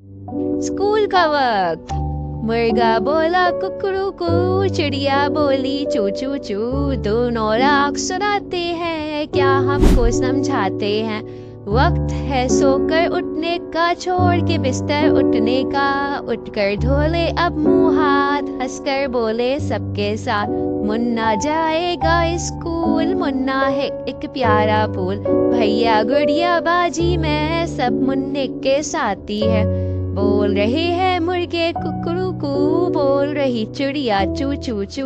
School का वक्त। मुर्गा बोला कुकड़ू, चिड़िया बोली चू चू चू। दोनों राग सुनाते हैं, क्या हमको समझाते हैं। वक्त है सोकर उठने का, छोड़ के बिस्तर उठने का। उठकर धोले अब मुंह हाथ, हंसकर बोले सबके साथ। मुन्ना जाएगा स्कूल, मुन्ना है एक प्यारा फूल। भैया गुड़िया बाजी में सब मुन्ने के साथी है। बोल रहे हैं मुर्गे कुकड़ू कू, बोल रही चिड़िया चू चू चू।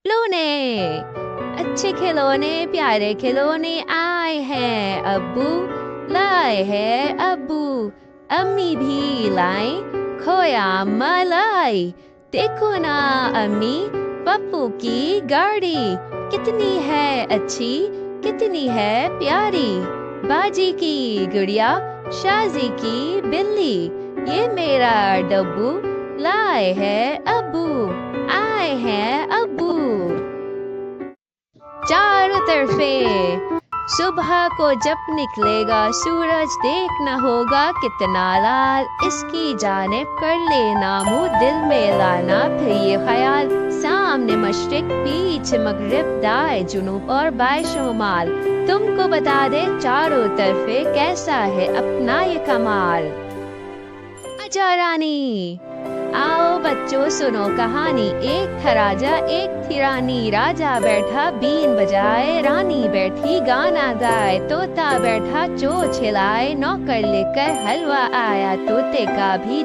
खिलौने, अच्छे खिलौने प्यारे खिलौने आए हैं अब्बू, लाए हैं अब्बू। अम्मी भी लाई खोया मलाई। देखो ना अम्मी, पप्पू की गाड़ी कितनी है अच्छी, कितनी है प्यारी। बाजी की गुड़िया, शाजी की बिल्ली, ये मेरा डब्बू, लाए हैं अब्बू, आए हैं अब्बू। चारों तरफे सुबह को जब निकलेगा सूरज, देखना होगा कितना लाल। इसकी जानिब कर लेना मुंह, दिल में लाना फिर ये ख्याल। सामने मशरिक, पीछे मगरिब, दाएं जुनूब और बाएं शुमाल। तुमको बता दे चारों तरफे कैसा है अपना ये कमाल। आजा रानी, आओ बच्चों सुनो कहानी। एक था राजा एक थी रानी, राजा बैठा बीन बजाए, रानी बैठी गाना गाए। तोता बैठा चोंच हिलाए, नौकर लेकर हलवा आया। तोते का भी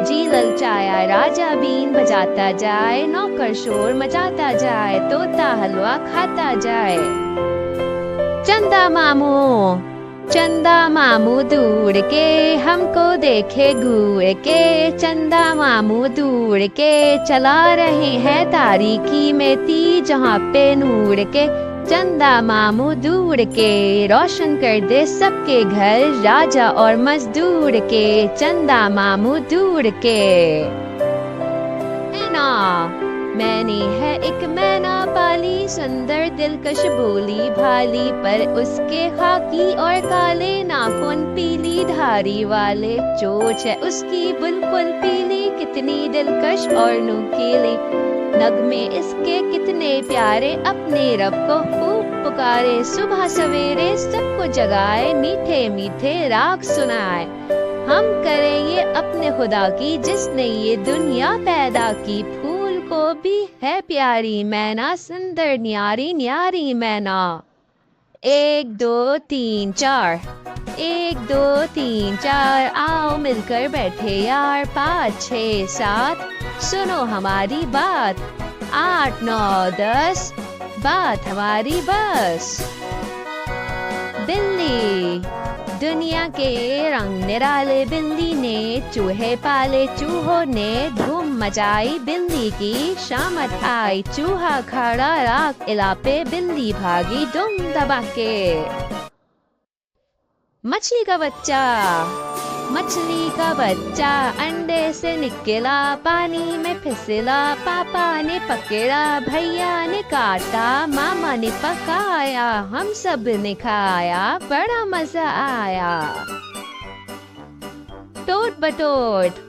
जी ललचाया, राजा बीन बजाता जाए, नौकर शोर मचाता जाए, तोता हलवा खाता जाए। चंदा मामू, चंदा मामू दूर के, हमको देखे घूर के। चंदा मामू दूर के, चला रहे हैं तारीकी में ती जहाँ पे नूर के। चंदा मामू दूर के, रोशन कर दे सबके घर, राजा और मजदूर के। चंदा मामू दूर के। मैना, मैंने है एक मैना पाली, सुंदर दिलकश बोली भाली। पर उसके खाकी और काले नाखून, पीली धारी वाले। चोंच है उसकी बिल्कुल पीली, कितनी दिलकश और नुकीली। नगमे इसके कितने प्यारे, अपने रब को खूब पुकारे। सुबह सवेरे सबको जगाए, मीठे मीठे राग सुनाए। हम करेंगे अपने खुदा की, जिसने ये दुनिया पैदा की। फूल को भी है प्यारी मैना, सुंदर न्यारी न्यारी मैना। 1 2 3 4, 1 2 3 4, आओ मिलकर बैठे यार। 5 6 7, सुनो हमारी बात। 8 9 10, बात हमारी बस। बिल्ली, दुनिया के रंग निराले, बिल्ली ने चूहे पाले। चूहों ने धूम मचाई, बिल्ली की शामत आई। चूहा खड़ा राख इलापे, बिल्ली भागी दुम दबा के। मछली का बच्चा, मछली का बच्चा अंडे से निकला, पानी में फिसला। पापा ने पकड़ा, भैया ने काटा, मामा ने पकाया, हम सब ने खाया, बड़ा मजा आया। टोट बटोट,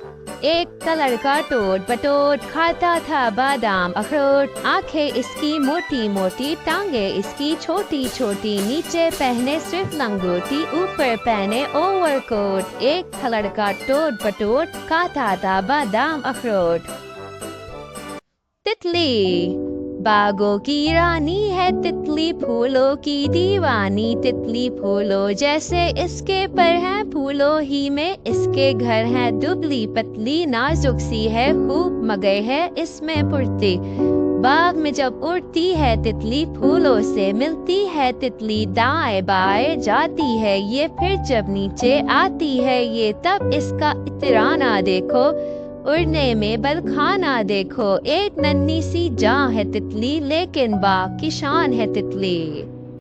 एक का लड़का टोट बटोट, खाता था बादाम अखरोट। आंखें इसकी मोटी मोटी, टांगे इसकी छोटी छोटी, नीचे पहने सिर्फ लंगोटी, ऊपर पहने ओवरकोट। एक था लड़का टोट बटोट, खाता था बादाम अखरोट। तितली, बागों की रानी है तितली, फूलों की दीवानी। तितली फूलों जैसे इसके पर हैं, फूलों ही में इसके घर हैं। दुबली पतली नाजुक सी है, खूब मगर है इसमें फुर्ती। बाग में जब उड़ती है तितली, फूलों से मिलती है तितली। दाएं बाएं जाती है ये, फिर जब नीचे आती है ये, तब इसका इतराना देखो। उड़ने में बल खाना देखो। एक नन्ही सी जान है तितली, लेकिन बाग की शान है तितली।